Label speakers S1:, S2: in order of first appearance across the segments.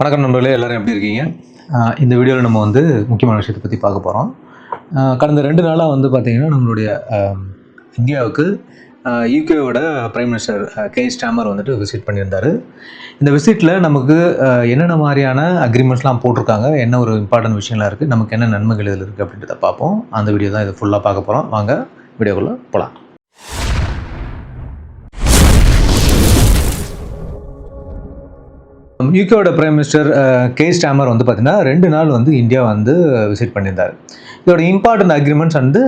S1: வணக்கம் நண்பர்களே, எல்லோரும் எப்படி இருக்கீங்க? இந்த வீடியோவில் நம்ம வந்து முக்கியமான விஷயத்தை பற்றி பார்க்க போகிறோம். கடந்த 2 நாளாக வந்து பார்த்திங்கன்னா நம்மளுடைய இந்தியாவுக்கு யூகேவோட பிரைம் மினிஸ்டர் கேர் ஸ்டாமர் வந்துட்டு விசிட் பண்ணியிருந்தார். இந்த விசிட்டில் நமக்கு என்னென்ன மாதிரியான அக்ரிமெண்ட்ஸ்லாம் போட்டிருக்காங்க, என்ன ஒரு இம்பார்ட்டன்ட் விஷயம்லாம் இருக்குது, நமக்கு என்ன நன்மைகள் இதில் இருக்குது அப்படின்றத பார்ப்போம். அந்த வீடியோ தான் இது ஃபுல்லாக பார்க்க போகிறோம். வாங்க வீடியோக்குள்ளே போகலாம். யூகேவோட பிரைம் மினிஸ்டர் கேர் ஸ்டாமர் வந்து பார்த்திங்கன்னா 2 நாள் வந்து இந்தியா வந்து விசிட் பண்ணியிருந்தார். இதோட இம்பார்ட்டன்ட் அக்ரிமெண்ட்ஸ் வந்து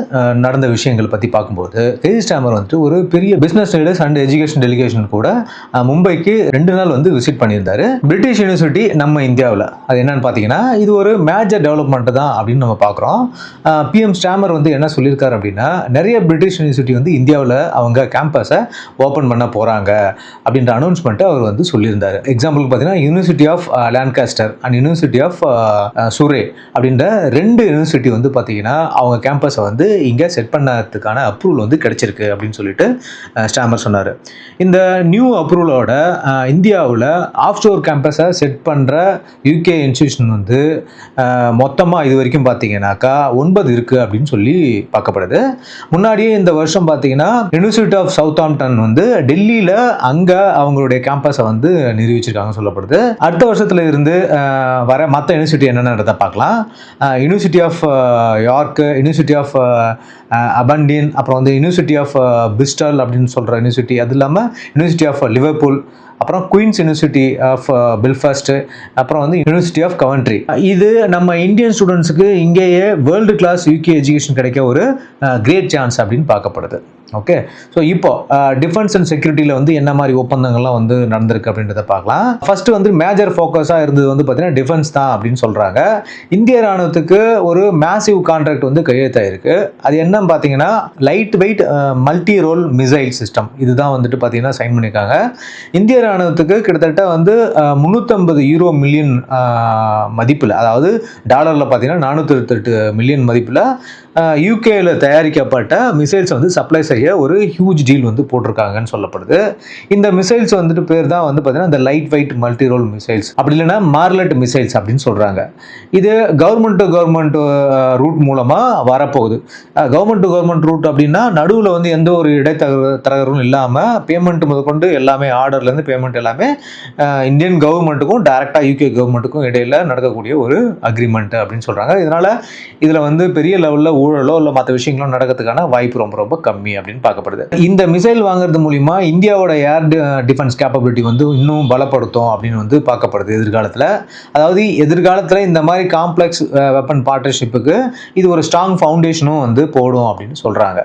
S1: நடந்த விஷயங்கள் பற்றி பார்க்கும்போது கேர் ஸ்டாமர் வந்துட்டு ஒரு பெரிய business leaders and education delegation கூட மும்பைக்கு 2 நாள் வந்து விசிட் பண்ணியிருந்தார். பிரிட்டிஷ் யூனிவர்சிட்டி நம்ம இந்தியாவில் அது என்னன்னு பார்த்தீங்கன்னா இது ஒரு மேஜர் டெவலப்மெண்ட் தான் அப்படின்னு நம்ம பார்க்குறோம். பிஎம் ஸ்டாமர் வந்து என்ன சொல்லியிருக்காரு அப்படின்னா, நிறைய பிரிட்டிஷ் யூனிவர்சிட்டி வந்து இந்தியாவில் அவங்க கேம்பஸை ஓப்பன் பண்ண போகிறாங்க அப்படின்ற அனௌன்ஸ்மெண்ட்டை அவர் வந்து சொல்லியிருந்தார். எக்ஸாம்பிளுக்கு பார்த்தீங்கன்னா university of Lancaster and university of Surrey அப்படின்ற 2 யூனிவர்சிட்டி வந்து பார்த்தீங்கன்னா அவங்க கேம்பஸை வந்து இங்கே செட் பண்ணதுக்கான அப்ரூவல் வந்து கிடைச்சிருக்கு அப்படின்னு சொல்லிட்டு ஸ்டாமர் சொன்னார். இந்த நியூ அப்ரூவலோட இந்தியாவில் ஆஃப் ஷோர் கேம்பஸை செட் பண்ணுற யூகே இன்ஸ்டியூஷன் வந்து மொத்தமாக இது வரைக்கும் பார்த்தீங்கன்னாக்கா 9 இருக்குது அப்படின்னு சொல்லி பார்க்கப்படுது. முன்னாடியே இந்த வருஷம் பார்த்தீங்கன்னா யூனிவர்சிட்டி ஆஃப் சவுத்தாம்ப்டன் வந்து டெல்லியில் அங்கே அவங்களுடைய கேம்பஸை வந்து நிரூபிச்சிருக்காங்க சொல்லப்படுது. அடுத்த வருஷத்துல இருந்து வர மற்ற யூனிவர்சிட்டி என்னென்னதை பார்க்கலாம். University of York, university of Aberdeen, அப்புறம் வந்து யூனிவர்சிட்டி ஆஃப் பிரிஸ்டல் அப்படின்னு சொல்கிற யூனிவர்சிட்டி, அது இல்லாமல் யூனிவர்சிட்டி ஆஃப் லிவர்பூல், அப்புறம் குயின்ஸ் யூனிவர்சிட்டி ஆஃப் பெல்ஃபாஸ்ட், அப்புறம் வந்து யூனிவர்சிட்டி ஆஃப் கவன்ட்ரி. இது நம்ம இந்தியன் ஸ்டூடெண்ட்ஸுக்கு இங்கேயே வேர்ல்டு கிளாஸ் யூகே எஜுகேஷன் கிடைக்க ஒரு கிரேட் சான்ஸ் அப்படின்னு பார்க்கப்படுது. ஓகே, ஸோ இப்போ டிஃபென்ஸ் அண்ட் செக்யூரிட்டியில் வந்து என்ன மாதிரி ஒப்பந்தங்கள்லாம் வந்து நடந்திருக்கு அப்படின்றத பார்க்கலாம். ஃபர்ஸ்ட் வந்து மேஜர் ஃபோக்கஸாக இருந்தது வந்து பார்த்தீங்கன்னா டிஃபென்ஸ் தான் அப்படின்னு சொல்கிறாங்க. இந்திய ராணுவத்துக்கு ஒரு மேசிவ் கான்ட்ராக்ட் வந்து கையெழுத்தாயிருக்கு. அது என்னன்னு பார்த்தீங்கன்னா light weight multi role missile system, இதுதான் வந்துட்டு பார்த்தீங்கன்னா சைன் பண்ணியிருக்காங்க. இந்திய ராணுவத்துக்கு கிட்டத்தட்ட வந்து 350 மில்லியன் மதிப்பில், அதாவது டாலரில் பார்த்தீங்கன்னா 428 மில்லியன் மதிப்பில் யூகேயில் தயாரிக்கப்பட்ட மிசைல்ஸ் வந்து சப்ளை செய்ய ஒரு ஹியூஜ் டீல் வந்து போட்டிருக்காங்கன்னு சொல்லப்படுது. இந்த மிசைல்ஸ் வந்துட்டு பேர் தான் வந்து பார்த்தீங்கன்னா இந்த light weight multi role missiles, அப்படி இல்லைன்னா மார்லெட் மிசைல்ஸ் அப்படின்னு சொல்கிறாங்க. இது கவர்மெண்ட் டு கவர்மெண்ட் ரூட் மூலமாக வரப்போகுது. கவர்மெண்ட் டு கவர்மெண்ட் ரூட் அப்படின்னா நடுவில் வந்து எந்த ஒரு இடைத்தரகரும் இல்லாமல் பேமெண்ட் முதற்கொண்டு எல்லாமே ஆர்டர்லேருந்து பேமெண்ட் எல்லாமே இந்தியன் கவர்மெண்ட்டுக்கும் டைரெக்டாக யூகே கவர்மெண்ட்டுக்கும் இடையில் நடக்கக்கூடிய ஒரு அக்ரிமெண்ட் அப்படின்னு சொல்கிறாங்க. இதனால் இதில் வந்து பெரிய லெவலில் ஊழலோ இல்லை மற்ற விஷயங்களோ நடக்கிறதுக்கான வாய்ப்பு ரொம்ப ரொம்ப கம்மி அப்படின்னு பார்க்கப்படுது. இந்த மிசைல் வாங்குறது மூலிமா இந்தியாவோட ஏர் டிஃபென்ஸ் கேப்பபிலிட்டி வந்து இன்னும் பலப்படுத்தும் அப்படின்னு வந்து பார்க்கப்படுது எதிர்காலத்தில். அதாவது எதிர்காலத்தில் இந்த மாதிரி காம்ப்ளெக்ஸ் வெப்பன் பார்ட்னர்ஷிப்புக்கு இது ஒரு ஸ்ட்ராங் ஃபவுண்டேஷனும் வந்து போடும் அப்படின்னு சொல்கிறாங்க.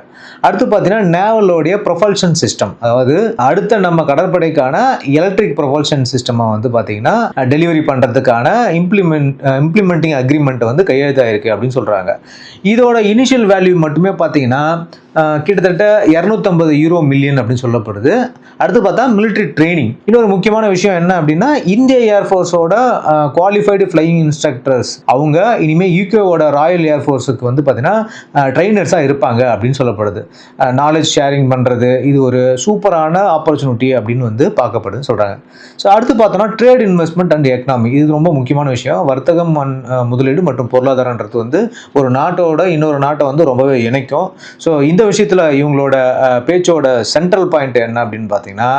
S1: அடுத்து பார்த்தீங்கன்னா நேவலோடைய ப்ரொபல்ஷன் சிஸ்டம், அதாவது அடுத்த நம்ம கடற்படைக்கான எலக்ட்ரிக் ப்ரொபல்ஷன் சிஸ்டமை வந்து பார்த்தீங்கன்னா டெலிவரி பண்ணுறதுக்கான இம்ப்ளிமெண்டிங் அக்ரிமெண்ட் வந்து கையெழுத்தாயிருக்கு அப்படின்னு சொல்கிறாங்க. இதோட இனிஷியல் வேல்யூ மட்டுமே பார்த்தீங்கன்னா கிட்டத்தட்ட 250 மில்லியன் அப்படின்னு சொல்லப்படுது. அடுத்து பார்த்தா மிலிட்ரி ட்ரைனிங். இன்னொரு முக்கியமான விஷயம் என்ன அப்படின்னா, இந்திய ஏர்ஃபோர்ஸோட குவாலிஃபைடு ஃப்ளையிங் இன்ஸ்ட்ரக்டர்ஸ் அவங்க இனிமேல் யூகேவோட ராயல் ஏர்ஃபோர்ஸுக்கு வந்து பார்த்தீங்கன்னா ட்ரைனர்ஸாக இருப்பாங்க அப்படின்னு சொல்லப்படுது. நாலேஜ் ஷேரிங் பண்ணுறது இது ஒரு சூப்பரான ஆப்பர்ச்சுனிட்டி அப்படின்னு வந்து பார்க்கப்படுதுன்னு சொல்கிறாங்க. ஸோ அடுத்து பார்த்தோன்னா ட்ரேட் இன்வெஸ்ட்மெண்ட் அண்ட் எக்கனாமி, இது ரொம்ப முக்கியமான விஷயம். வர்த்தகம் முதலீடு மற்றும் பொருளாதாரன்றது வந்து ஒரு நாட்டோட இன்னொரு நாட்டை வந்து ரொம்பவே இணைக்கும். ஸோ இந்த விஷயத்தில் இவங்களோட பேச்சோட சென்ட்ரல் பாயிண்ட் என்ன அப்படின்னு பார்த்தீங்கன்னா,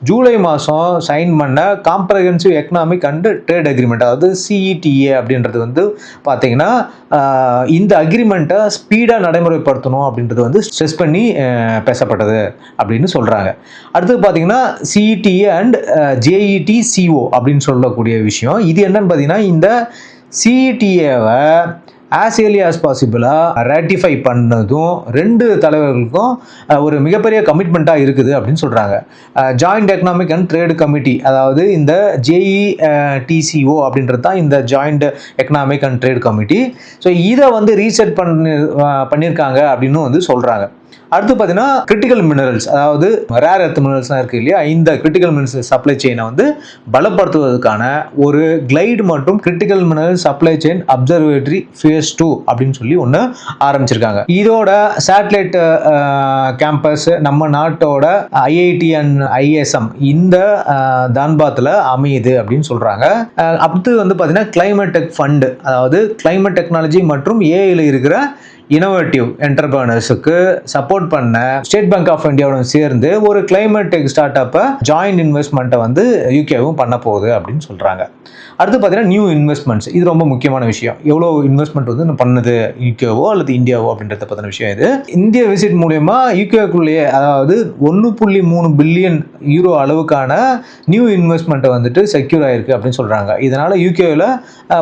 S1: ஜூலை மாதம் சைன் பண்ண comprehensive economic and trade agreement, அதாவது சிஇடிஏ அப்படின்றது வந்து பார்த்தீங்கன்னா இந்த அக்ரிமெண்ட்டை ஸ்பீடாக நடைமுறைப்படுத்தணும் அப்படின்றது வந்து ஸ்ட்ரெஸ் பண்ணி பேசப்பட்டது அப்படின்னு சொல்கிறாங்க. அடுத்து பார்த்தீங்கன்னா சிஇடிஏ அண்ட் ஜேஇடிசிஓ அப்படின்னு சொல்லக்கூடிய விஷயம். இது என்னன்னு பார்த்தீங்கன்னா, இந்த சிஇடிஏவை ஆஸ் ஏர்லி ஆஸ் பாசிபிளாக ரேட்டிஃபை பண்ணதும் 2 தலைவர்களுக்கும் ஒரு மிகப்பெரிய கமிட்மெண்ட்டாக இருக்குது அப்படின்னு சொல்கிறாங்க. Joint economic and trade committee, அதாவது இந்த ஜேஇடிசிஓ அப்படின்றது தான் இந்த joint economic and trade committee. So இதை வந்து ரீசெட் பண்ணியிருக்காங்க அப்படின்னு வந்து சொல்கிறாங்க. அடுத்து பார்த்தீங்கன்னா கிரிட்டிக்கல் மினரல்ஸ், அதாவது ரேர் எர்த் மினரல்ஸ்லாம் இருக்குது இல்லையா, இந்த கிரிட்டிக்கல் மினரல்ஸ் சப்ளை செயினை வந்து பலப்படுத்துவதற்கான ஒரு கிளைடு மற்றும் critical mineral supply chain observatory phase 2 அப்படின்னு சொல்லி ஒன்று ஆரம்பிச்சிருக்காங்க. இதோட சேட்டலைட் கேம்பஸ் நம்ம நாட்டோட ஐஐடி அண்ட் ஐஎஸ்எம் இந்த தான்பாத்தில் அமையுது அப்படின்னு சொல்கிறாங்க. அடுத்து வந்து பார்த்தீங்கன்னா கிளைமேட் டெக் ஃபண்டு, அதாவது கிளைமேட் டெக்னாலஜி மற்றும் ஏஐல இருக்கிற இனோவேட்டிவ் என்டர்பிரனர்ஸுக்கு சப்போர்ட் பண்ண ஸ்டேட் பேங்க் ஆஃப் இந்தியாவுடன் சேர்ந்து ஒரு கிளைமேட் டெக் ஸ்டார்ட் அப்பை ஜாயிண்ட் இன்வெஸ்ட்மெண்ட்டை வந்து யூகேவும் பண்ண போகுது அப்படின்னு சொல்கிறாங்க. அடுத்து பார்த்தீங்கன்னா நியூ இன்வெஸ்ட்மெண்ட்ஸ், இது ரொம்ப முக்கியமான விஷயம். எவ்வளோ இன்வெஸ்ட்மெண்ட் வந்து பண்ணுது யூகேவோ அல்லது இந்தியாவோ அப்படின்றத பற்றின விஷயம் இது. இந்திய விசிட் மூலயமா யூகேக்குள்ளேயே, அதாவது 1.3 பில்லியன் யூரோ அளவுக்கான நியூ இன்வெஸ்ட்மெண்ட்டை வந்துட்டு செக்யூர் ஆயிருக்கு அப்படின்னு சொல்கிறாங்க. இதனால் யூகேவில்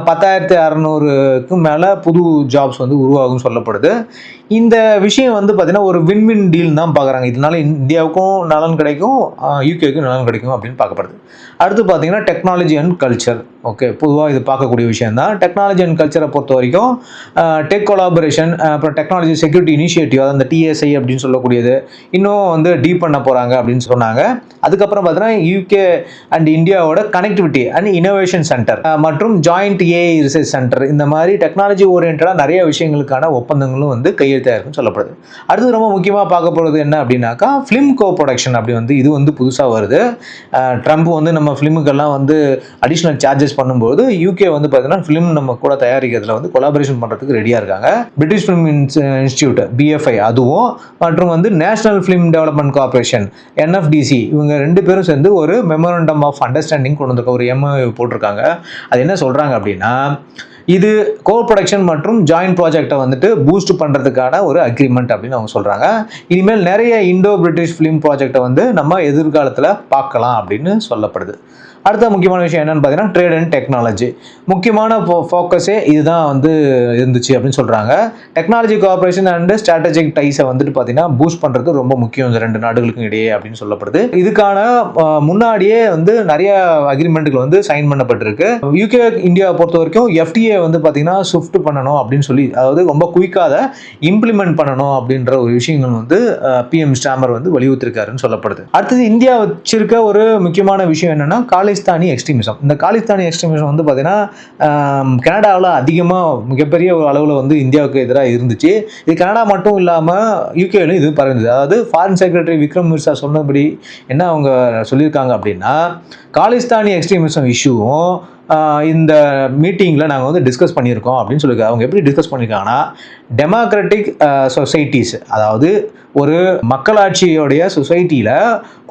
S1: 10,600க்கும் மேலே புது ஜாப்ஸ் வந்து உருவாகும் சொல்லப்படுது. இந்த விஷயம் வந்து பார்த்தீங்கன்னா ஒரு வின் டீல் தான் பார்க்குறாங்க. இதனால இந்தியாவுக்கும் நலன் கிடைக்கும், யூகேக்கும் நலன் கிடைக்கும் அப்படின்னு பார்க்கப்படுது. அடுத்து பார்த்தீங்கன்னா டெக்னாலஜி அண்ட் கல்ச்சர். ஓகே, பொதுவாக இது பார்க்கக்கூடிய விஷயம் தான். டெக்னாலஜி அண்ட் கல்ச்சரை பொறுத்த வரைக்கும் டெக் கொலாபரேஷன், அப்புறம் டெக்னாலஜி செக்யூரிட்டி இனிஷியேட்டிவ், அந்த டிஎஸ்ஐ அப்படின்னு சொல்லக்கூடியது இன்னும் வந்து டீப் பண்ண போகிறாங்க அப்படின்னு சொன்னாங்க. அதுக்கப்புறம் பார்த்தீங்கன்னா யூகே அண்ட் இந்தியாவோட கனெக்டிவிட்டி அண்ட் இனோவேஷன் சென்டர் மற்றும் ஜாயிண்ட் ஏஐ ரிசர்ச் சென்டர், இந்த மாதிரி டெக்னாலஜி ஓரியன்டாக நிறைய விஷயங்களுக்கான ஒப்பந்தங்களும் வந்து கையெழுத்தாயிருக்குன்னு சொல்லப்படுது. அடுத்து ரொம்ப முக்கியமாக பார்க்க போகிறது என்ன அப்படின்னாக்கா ஃபிலிம் கோ ப்ரொடக்ஷன். அப்படி வந்து இது வந்து புதுசாக வருது. ட்ரம்ப் வந்து நம்ம ஃபிலிமுக்கெல்லாம் வந்து அடிஷ்னல் சார்ஜஸ் பண்ணும்போது யூகே வந்து பார்த்தீங்கன்னா ஃபிலிம் நம்ம கூட தயாரிக்கிறதுல வந்து கொலாபரேஷன் பண்ணுறதுக்கு ரெடியாக இருக்காங்க. பிரிட்டிஷ் ஃபிலிம் இன்ஸ்டியூட் பிஎஃப்ஐ அதுவும் மற்றும் வந்து national film development corporation NFDC, இவங்க 2 பேரும் சேர்ந்து ஒரு மெமோரண்டம் ஆஃப் அண்டர்ஸ்டாண்டிங் கொண்டு வந்திருக்க ஒரு எம்ஓயு போட்டிருக்காங்க. அது என்ன சொல்கிறாங்க அப்படின்னா, இது கோ ப்ரொடக்ஷன் மற்றும் ஜாயிண்ட் ப்ராஜெக்டை வந்துட்டு பூஸ்ட் பண்ணுறதுக்கான ஒரு அக்ரிமெண்ட் அப்படின்னு அவங்க சொல்கிறாங்க. இனிமேல் நிறைய இண்டோ பிரிட்டிஷ் ஃபிலிம் ப்ராஜெக்டை வந்து நம்ம எதிர்காலத்தில் பார்க்கலாம் அப்படின்னு சொல்லப்படுது. அடுத்த முக்கியமான விஷயம் என்னன்னு பார்த்தீங்கன்னா ட்ரேட் அண்ட் டெக்னாலஜி. முக்கியமான ஃபோக்கஸே இதுதான் வந்து இருந்துச்சு அப்படின்னு சொல்கிறாங்க. டெக்னாலஜி கோஆப்ரேஷன் அண்ட் ஸ்ட்ராட்டஜிக் டைஸை வந்துட்டு பார்த்தீங்கன்னா பூஸ்ட் பண்ணுறது ரொம்ப முக்கியம் இந்த 2 நாடுகளுக்கும் இடையே அப்படின்னு சொல்லப்படுது. இதுக்கான முன்னாடியே வந்து நிறைய அக்ரிமெண்ட்டுகள் வந்து சைன் பண்ணப்பட்டிருக்கு. யூகே இந்தியாவை பொறுத்த வரைக்கும் எஃப்டிஏ வந்து பார்த்தீங்கன்னா ஷிஃப்ட் பண்ணணும் அப்படின்னு சொல்லி, அதாவது ரொம்ப குயிக்காக அதை இம்ப்ளிமெண்ட் பண்ணணும் அப்படின்ற ஒரு விஷயங்கள் வந்து பிஎம் ஸ்டாமர் வந்து வலியுறுத்திருக்காருன்னு சொல்லப்படுது. அடுத்தது இந்தியா வச்சிருக்க ஒரு முக்கியமான விஷயம் என்னன்னா காலிஸ்தானி எக்ஸ்ட்ரீமிசம். இந்த காலிஸ்தானி எக்ஸ்ட்ரீமிசம் வந்து பார்த்தீங்கன்னா கனடாவில் அதிகமாக மிகப்பெரிய ஒரு அளவில் வந்து இந்தியாவுக்கு எதிராக இருந்துச்சு. இது கனடா மட்டும் இல்லாமல் யூகேலையும் இது பரவுது. அதாவது ஃபாரின் செக்ரட்டரி விக்ரம் மிர்சா சொன்னபடி என்ன அவங்க சொல்லியிருக்காங்க அப்படின்னா, காலிஸ்தானி எக்ஸ்ட்ரீமிசம் இஷ்யூவும் இந்த மீட்டிங்கில் நாங்கள் வந்து டிஸ்கஸ் பண்ணியிருக்கோம் அப்படின்னு சொல்லியிருக்காங்க. அவங்க எப்படி டிஸ்கஸ் பண்ணியிருக்காங்கன்னா, டெமோக்ராட்டிக் சொசைட்டிஸ், அதாவது ஒரு மக்களாட்சியோடைய சொசைட்டியில்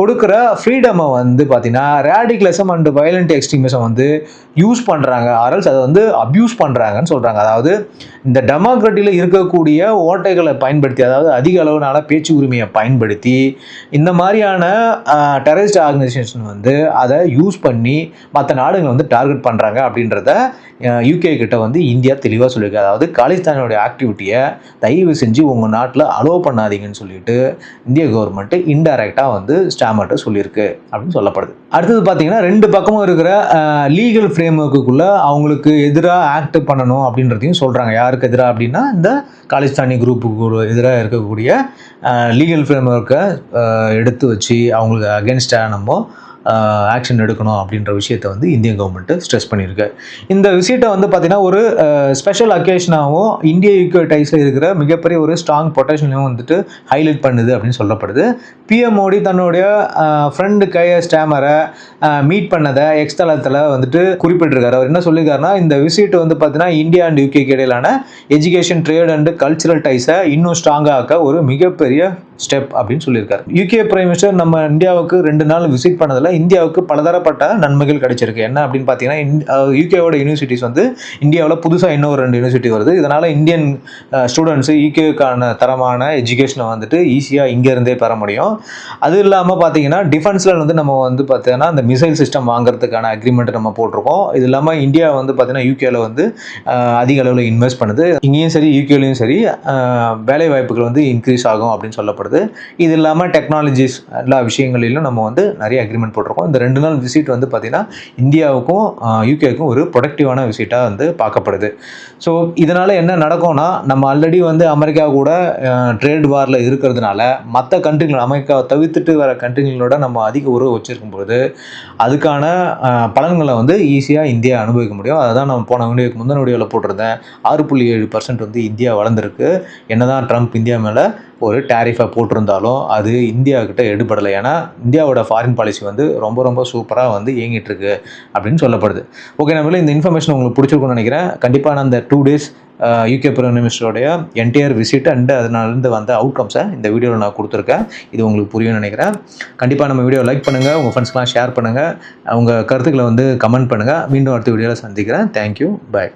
S1: கொடுக்குற ஃப்ரீடமை வந்து பார்த்தீங்கன்னா ரேடிகலிசம் அண்ட் வயலண்ட் எக்ஸ்ட்ரீமிசம் வந்து யூஸ் பண்ணுறாங்க, ஆர்எல்ஸ் அதை வந்து அப்யூஸ் பண்ணுறாங்கன்னு சொல்கிறாங்க. அதாவது இந்த டெமோக்ராட்டியில் இருக்கக்கூடிய ஓட்டைகளை பயன்படுத்தி, அதாவது அதிக அளவுனால பேச்சு உரிமையை பயன்படுத்தி இந்த மாதிரியான டெரரிஸ்ட் ஆர்கனைசேஷன் வந்து அதை யூஸ் பண்ணி மற்ற நாடுகளை வந்து டார்கெட் பண்ணுறாங்க அப்படின்றத யூகே கிட்ட வந்து இந்தியா தெளிவாக சொல்லியிருக்கு. அதாவது காலிஸ்தானோடைய ஆக்டிவிட்டியை தயவு செஞ்சு உங்கள் நாட்டில் அலோவ் பண்ணாதீங்கன்னு சொல்லிட்டு இந்திய கவர்மெண்ட் இன்டைரக்டாக வந்து ஸ்டாமர்ட்ட சொல்லியிருக்கு அப்படின்னு சொல்லப்படுது. அடுத்தது பார்த்தீங்கன்னா 2 பக்கமும் இருக்கிற லீகல் ஃப்ரேம்வொர்க்குள்ளே அவங்களுக்கு எதிராக ஆக்ட் பண்ணணும் அப்படின்றதையும் சொல்கிறாங்க. யாருக்கு எதிராக அப்படின்னா இந்த காலிஸ்தானி குரூப்புக்கு எதிராக இருக்கக்கூடிய லீகல் ஃப்ரேம்வொர்க்கை எடுத்து வச்சு அவங்களுக்கு அகென்ஸ்டாக நம்ம ஆக்ஷன் எடுக்கணும் அப்படின்ற விஷயத்தை வந்து இந்திய கவர்மெண்ட்டு ஸ்ட்ரெஸ் பண்ணியிருக்கு. இந்த விஷயத்தை வந்து பார்த்தீங்கன்னா ஒரு ஸ்பெஷல் அக்கேஷனாகவும் இந்திய யூகே டைஸில் இருக்கிற மிகப்பெரிய ஒரு ஸ்ட்ராங் பொட்டன்ஷியலையும் வந்துட்டு ஹைலைட் பண்ணுது அப்படின்னு சொல்லப்படுது. பிஎம் மோடி தன்னுடைய ஃப்ரெண்டு ஸ்டாமரை மீட் பண்ணதை எக்ஸ் தளத்தில் வந்துட்டு குறிப்பிட்டிருக்காரு. அவர் என்ன சொல்லியிருக்காருன்னா, இந்த விசிட் வந்து பார்த்தீங்கன்னா இந்தியா அண்ட் யூகேக்கு இடையிலான எஜுகேஷன், ட்ரேட் அண்ட் கல்ச்சுரல் டைஸை இன்னும் ஸ்ட்ராங்காக ஆக்க ஒரு மிகப்பெரிய ஸ்டெப் அப்படின்னு சொல்லியிருக்காரு. யூகே பிரைம் மினிஸ்டர் நம்ம இந்தியாவுக்கு 2 நாள் விசிட் பண்ணதில் இந்தியாவுக்கு பலதரப்பட்ட நன்மைகள் கிடைச்சிருக்கு. என்ன அப்படின்னு பார்த்தீங்கன்னா, யூகேவோட யூனிவர்சிட்டிஸ் வந்து இந்தியாவில் புதுசாக இன்னும் 2 யூனிவர்சிட்டி வருது. இதனால் இந்தியன் ஸ்டூடெண்ட்ஸு யூகேக்கான தரமான எஜுகேஷனை வந்துட்டு ஈஸியாக இங்கேருந்தே பெற முடியும். அது இல்லாமல் பார்த்தீங்கன்னா டிஃபென்ஸில் வந்து நம்ம வந்து பார்த்தீங்கன்னா அந்த மிசைல் சிஸ்டம் வாங்குறதுக்கான அக்ரிமெண்ட் நம்ம போட்டிருக்கோம். இது இல்லாமல் இந்தியா வந்து பார்த்தீங்கன்னா யூகேல வந்து அதிக அளவில் இன்வெஸ்ட் பண்ணுது. இங்கேயும் சரி யூகேலையும் சரி வேலை வாய்ப்புகள் வந்து இன்க்ரீஸ் ஆகும் அப்படின்னு சொல்லப்படுது. சொல்லப்படுது. இது இல்லாமல் டெக்னாலஜிஸ் எல்லா விஷயங்களிலும் நம்ம வந்து நிறைய அக்ரிமெண்ட் போட்டிருக்கோம். இந்த 2 நாள் விசிட் வந்து பார்த்திங்கன்னா இந்தியாவுக்கும் யூகேக்கும் ஒரு ப்ரொடக்டிவான விசிட்டாக வந்து பார்க்கப்படுது. ஸோ இதனால் என்ன நடக்கும்னா, நம்ம ஆல்ரெடி வந்து அமெரிக்கா கூட ட்ரேட் வாரில் இருக்கிறதுனால மற்ற கண்ட்ரிகள் அமெரிக்காவை தவிர்த்துட்டு வர கண்ட்ரிகளோட நம்ம அதிக உறவு வச்சுருக்கும் பொழுது அதுக்கான பலன்களை வந்து ஈஸியாக இந்தியா அனுபவிக்க முடியும். அதுதான் நம்ம போன வீடியோக்கு முந்தின வீடியோவில் போட்டிருந்தேன். 6.7% வந்து இந்தியா வளர்ந்துருக்கு. என்னதான் ட்ரம்ப் இந்தியா மேலே ஒரு டேரிஃபை போட்டிருந்தாலும் அது இந்தியாவுக்கிட்ட எடுபடலை. ஏன்னா இந்தியாவோட ஃபாரின் பாலிசி வந்து ரொம்ப ரொம்ப சூப்பராக வந்து இயங்கிட்டுருக்கு அப்படின்னு சொல்லப்படுது. ஓகே, நம்மள இந்த இன்ஃபர்மேஷன் உங்களுக்கு பிடிச்சிருக்குன்னு நினைக்கிறேன். கண்டிப்பாக நான் இந்த 2 டேஸ் யூகே பிரைம் மினிஸ்டருடைய என்டையர் விசிட் அண்ட் அதனாலேருந்து வந்த அவுட்கம்ஸை இந்த வீடியோவில் நான் கொடுத்துருக்கேன். இது உங்களுக்கு புரியும்னு நினைக்கிறேன். கண்டிப்பாக நம்ம வீடியோ லைக் பண்ணுங்கள், உங்கள் ஃப்ரெண்ட்ஸ்க்கெலாம் ஷேர் பண்ணுங்கள், உங்கள் கருத்துக்களை வந்து கமெண்ட் பண்ணுங்கள். மீண்டும் அடுத்த வீடியோவில் சந்திக்கிறேன். தேங்க்யூ, பாய்.